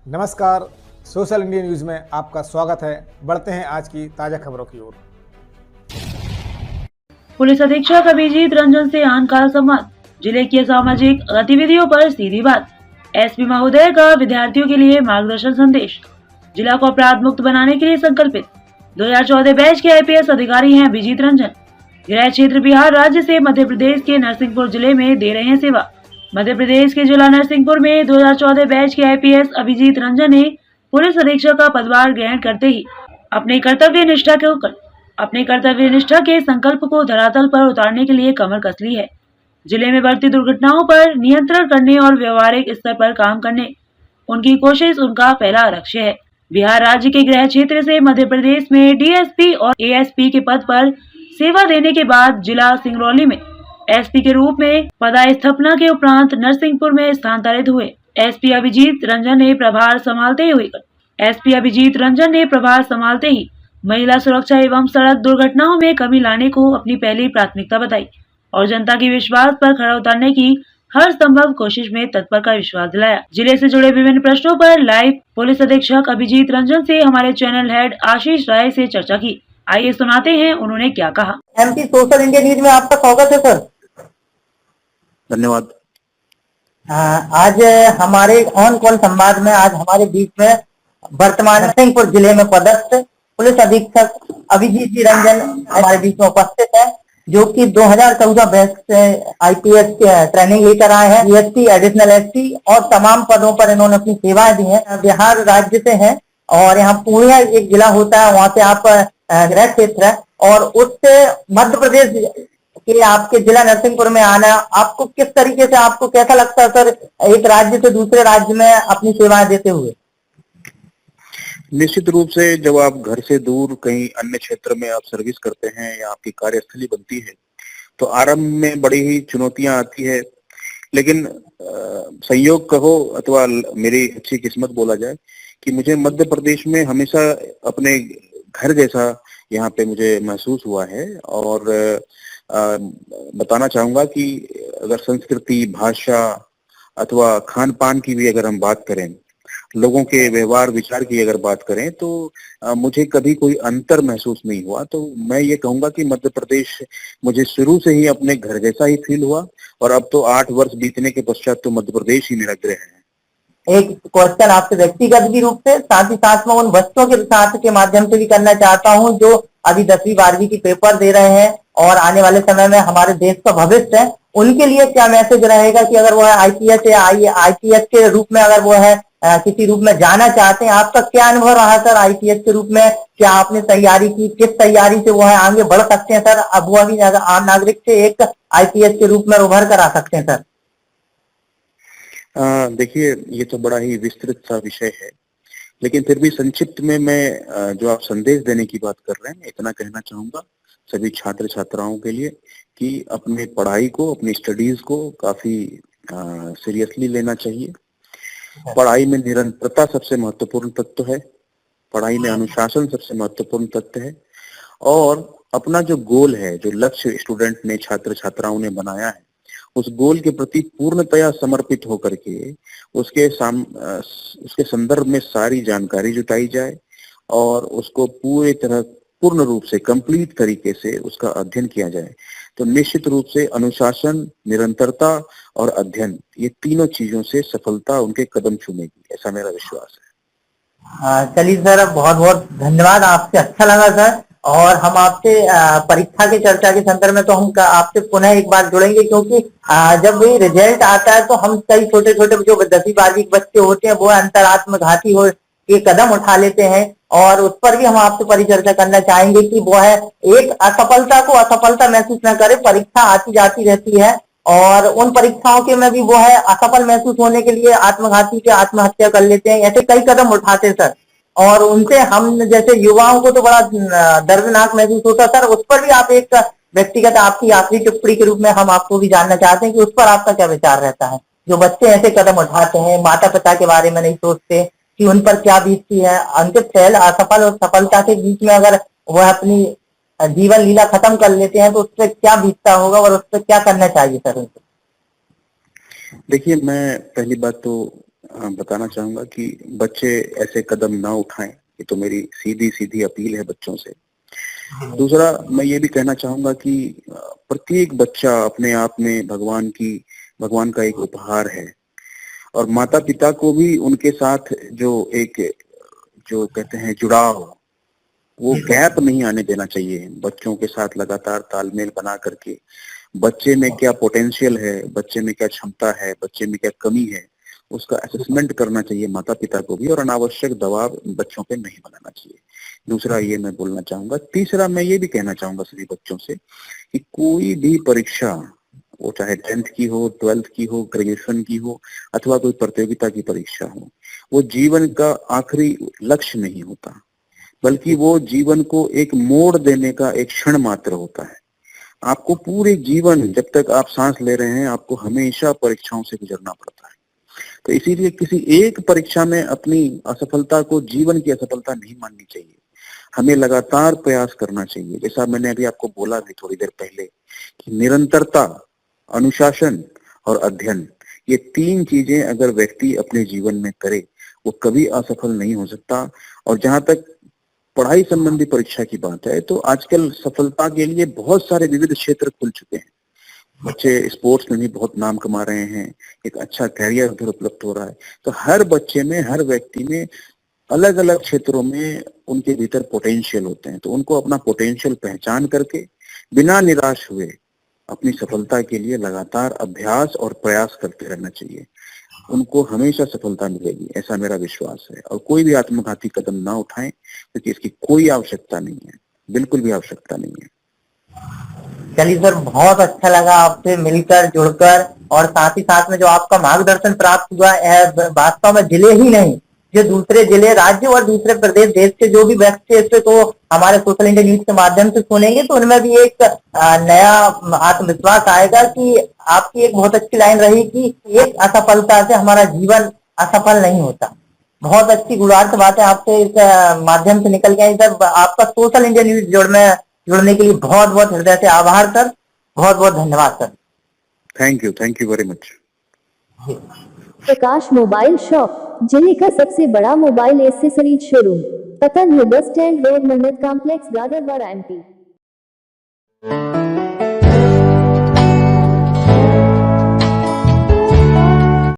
नमस्कार, social India news में आपका स्वागत है। बढ़ते हैं आज की ताज़ा खबरों की ओर। पुलिस अधीक्षक अभिजीत रंजन से आनकाल संवाद। जिले की सामाजिक गतिविधियों पर सीधी बात। एसपी महोदय का विद्यार्थियों के लिए मार्गदर्शन संदेश। जिला को अपराध मुक्त बनाने के लिए संकल्पित 2014 बैच के आईपीएस अधिकारी हैं अभिजीत रंजन। गृह क्षेत्र बिहार राज्य से मध्य प्रदेश के नरसिंहपुर जिले में दे रहे हैं सेवा। मध्य प्रदेश के जिला नरसिंहपुर में 2014 बैच के आईपीएस अभिजीत रंजन ने पुलिस अधीक्षक का पदभार ग्रहण करते ही अपने कर्तव्य निष्ठा के संकल्प को धरातल पर उतारने के लिए कमर कस ली है। जिले में बढ़ती दुर्घटनाओं पर नियंत्रण करने और व्यवहारिक स्तर पर काम करने उनकी कोशिश उनका पहला लक्ष्य है। बिहार राज्य के गृह क्षेत्र से मध्य प्रदेश में डीएसपी और एएसपी के पद पर सेवा देने के बाद जिला सिंगरौली में एसपी के रूप में पदस्थापना के उपरांत नरसिंहपुर में स्थानांतरित हुए। एसपी अभिजीत रंजन ने प्रभार संभालते ही महिला सुरक्षा एवं सड़क दुर्घटनाओं में कमी लाने को अपनी पहली प्राथमिकता बताई और जनता के विश्वास पर खरा उतरने की हर संभव कोशिश में तत्पर का विश्वास दिलाया। जिले से जुड़े विभिन्न प्रश्नों पर लाइव पुलिस अधीक्षक अभिजीत रंजन से हमारे चैनल हेड आशीष राय से चर्चा की। आइए सुनाते हैं उन्होंने क्या कहा। एमपी सोशल इंडिया न्यूज में आपका स्वागत है सर। धन्यवाद। आज हमारे ऑन कॉल संवाद में आज हमारे बीच में वर्तमान नरसिंहपुर जिले में पदस्थ पुलिस अधीक्षक अभिजीत जी रंजन हमारे बीच में उपस्थित है, जो कि 2014 बैच से आईपीएस ट्रेनिंग लेकर आए हैं। डीएसपी, एडिशनल एसपी और तमाम पदों पर इन्होंने अपनी सेवाएं दी हैं। बिहार राज्य से हैं और यहाँ पूर्णिया एक जिला होता है, वहाँ से आप गृह क्षेत्र है और उससे मध्य प्रदेश कि आपके जिला नरसिंहपुर में आना आपको किस तरीके से, आपको कैसा लगता है सर, एक राज्य से दूसरे राज्य में अपनी सेवाएं देते हुए? निश्चित रूप से जब आप घर से दूर कहीं अन्य क्षेत्र में आप सर्विस करते हैं या आपकी कार्यस्थली बनती है तो आरंभ में बड़ी ही चुनौतियां आती है, लेकिन संयोग कहो अथवा मेरी अच्छी किस्मत बोला जाए कि मुझे मध्य प्रदेश में हमेशा अपने घर जैसा यहाँ पे मुझे महसूस हुआ है। और बताना चाहूंगा कि अगर संस्कृति, भाषा अथवा खान पान की भी अगर हम बात करें, लोगों के व्यवहार विचार की अगर बात करें तो मुझे कभी कोई अंतर महसूस नहीं हुआ। तो मैं ये कहूंगा कि मध्य प्रदेश मुझे शुरू से ही अपने घर जैसा ही फील हुआ और अब तो 8 वर्ष बीतने के पश्चात तो मध्य प्रदेश ही मेरा गृह है। एक क्वेश्चन आपसे व्यक्तिगत भी रूप से साथ ही साथ में उन बच्चों के साथ के माध्यम से भी करना चाहता हूं जो अभी 10वीं 12वीं की पेपर दे रहे हैं और आने वाले समय में हमारे देश का भविष्य है, उनके लिए क्या मैसेज रहेगा कि अगर वो है आईपीएस या आईपीएस के रूप में अगर वो है किसी रूप में जाना चाहते हैं, आपका क्या अनुभव रहा सर आईपीएस के रूप में? क्या आपने तैयारी की, किस तैयारी से वो है आगे बढ़ सकते हैं सर, अब वो भी आम नागरिक से एक आईपीएस के रूप में उभर कर आ सकते हैं सर? देखिए, ये तो बड़ा ही विस्तृत सा विषय है, लेकिन फिर भी संक्षिप्त में मैं जो आप संदेश देने की बात कर रहे हैं इतना कहना चाहूंगा सभी छात्र छात्राओं के लिए कि अपने पढ़ाई को, अपनी स्टडीज को काफी सीरियसली लेना चाहिए। पढ़ाई में निरंतरता सबसे महत्वपूर्ण तत्व है, पढ़ाई में अनुशासन सबसे महत्वपूर्ण तत्व है और अपना जो गोल है, जो लक्ष्य स्टूडेंट ने, छात्र छात्राओं ने बनाया है, उस गोल के प्रति पूर्णतया समर्पित होकर के उसके संदर्भ में सारी जानकारी जुटाई जाए और उसको पूर्ण रूप से कंप्लीट तरीके से उसका अध्ययन किया जाए तो निश्चित रूप से अनुशासन, निरंतरता और अध्ययन, ये तीनों चीजों से सफलता उनके कदम चूमेगी, ऐसा मेरा विश्वास है। चलिए सर, बहुत बहुत धन्यवाद, आपसे अच्छा लगा सर। और हम आपसे परीक्षा की चर्चा के संदर्भ में तो हम आपसे पुनः एक बार जुड़ेंगे, क्योंकि जब भी रिजल्ट आता है तो हम कई छोटे छोटे जो 10वीं 12वीं के बच्चे होते हैं वो अंतरात्मघाती हो के कदम उठा लेते हैं और उस पर भी हम आपसे परिचर्चा करना चाहेंगे कि वो है एक असफलता को असफलता महसूस न करे। परीक्षा आती जाती रहती है और उन परीक्षाओं के में भी वो है असफल महसूस होने के लिए आत्मघाती के आत्महत्या कर लेते हैं, ऐसे कई कदम उठाते हैं सर। और उनसे हम जैसे युवाओं को तो बड़ा दर्दनाक महसूस होता सर। उस पर भी आप एक व्यक्तिगत आपकी आखिरी टिप्पणी के रूप में हम आपको भी जानना चाहते हैं कि उस पर आपका क्या विचार रहता है, जो बच्चे ऐसे कदम उठाते हैं, माता पिता के बारे में नहीं सोचते कि उन पर क्या बीतती है। अंकित फैल असफल और सफलता के बीच में अगर वह अपनी जीवन लीला खत्म कर लेते हैं तो उस पर क्या बीतता होगा और उस पर क्या करना चाहिए सर उनको? देखिए, मैं पहली बात तो बताना चाहूंगा कि बच्चे ऐसे कदम ना उठाएं, ये तो मेरी सीधी सीधी अपील है बच्चों से। दूसरा, मैं ये भी कहना चाहूंगा कि प्रत्येक बच्चा अपने आप में भगवान का एक उपहार है, और माता पिता को भी उनके साथ जो कहते हैं जुड़ाव, वो गैप नहीं आने देना चाहिए। बच्चों के साथ लगातार तालमेल बना करके बच्चे में क्या पोटेंशियल है, बच्चे में क्या क्षमता है, बच्चे में क्या कमी है, उसका असेसमेंट करना चाहिए माता पिता को भी, और अनावश्यक दबाव बच्चों पे नहीं बनाना चाहिए। दूसरा ये मैं बोलना चाहूंगा। तीसरा, मैं ये भी कहना चाहूंगा सभी बच्चों से कि कोई भी परीक्षा, वो चाहे 10th की हो, 12th की हो, ग्रेजुएशन की हो, अथवा कोई प्रतियोगिता की परीक्षा हो, वो जीवन का आखिरी लक्ष्य नहीं होता, बल्कि वो जीवन को एक मोड़ देने का एक क्षण मात्र होता है। आपको पूरे जीवन, जब तक आप सांस ले रहे हैं, आपको हमेशा परीक्षाओं से गुजरना पड़ता है। तो इसीलिए किसी एक परीक्षा में अपनी असफलता को जीवन की असफलता नहीं माननी चाहिए। हमें लगातार प्रयास करना चाहिए। जैसा मैंने अभी आपको बोला भी थोड़ी देर पहले कि निरंतरता, अनुशासन और अध्ययन, ये 3 चीजें अगर व्यक्ति अपने जीवन में करे, वो कभी असफल नहीं हो सकता। और जहां तक पढ़ाई संबंधी परीक्षा की बात है, तो आजकल सफलता के लिए बहुत सारे विविध क्षेत्र खुल चुके हैं। बच्चे स्पोर्ट्स में भी बहुत नाम कमा रहे हैं, एक अच्छा कैरियर उधर उपलब्ध हो रहा है। तो हर बच्चे में, हर व्यक्ति में अलग अलग क्षेत्रों में उनके भीतर पोटेंशियल होते हैं। तो उनको अपना पोटेंशियल पहचान करके बिना निराश हुए अपनी सफलता के लिए लगातार अभ्यास और प्रयास करते रहना चाहिए। उनको हमेशा सफलता मिलेगी, ऐसा मेरा विश्वास है। और कोई भी आत्मघाती कदम ना उठाएं, क्योंकि इसकी कोई आवश्यकता नहीं है, बिल्कुल भी आवश्यकता नहीं है। चलिए सर, बहुत अच्छा लगा आपसे मिलकर, जुड़कर, और साथ ही साथ में जो आपका मार्गदर्शन प्राप्त हुआ है, वास्तव में जिले ही नहीं, जो दूसरे जिले, राज्य और दूसरे प्रदेश, देश के जो भी व्यक्ति इससे को हमारे सोशल इंडिया न्यूज के माध्यम से सुनेंगे, तो उनमें भी एक नया आत्मविश्वास आएगा कि आपकी एक बहुत अच्छी लाइन रही कि एक असफलता से हमारा जीवन असफल नहीं होता। बहुत अच्छी गुणार्थ बातें आपसे इस माध्यम से निकल गई सर। आपका सोशल इंडिया न्यूज जुड़ने के लिए बहुत बहुत हृदय से आभार सर। बहुत बहुत धन्यवाद sir. Thank you very much. Prakash mobile shop, जिले का सबसे बड़ा मोबाइल एसेसरीज शोरूम, पता न्यू बस स्टैंड रोड, मन्नत कॉम्प्लेक्स, गाडरवाड़ा, MP।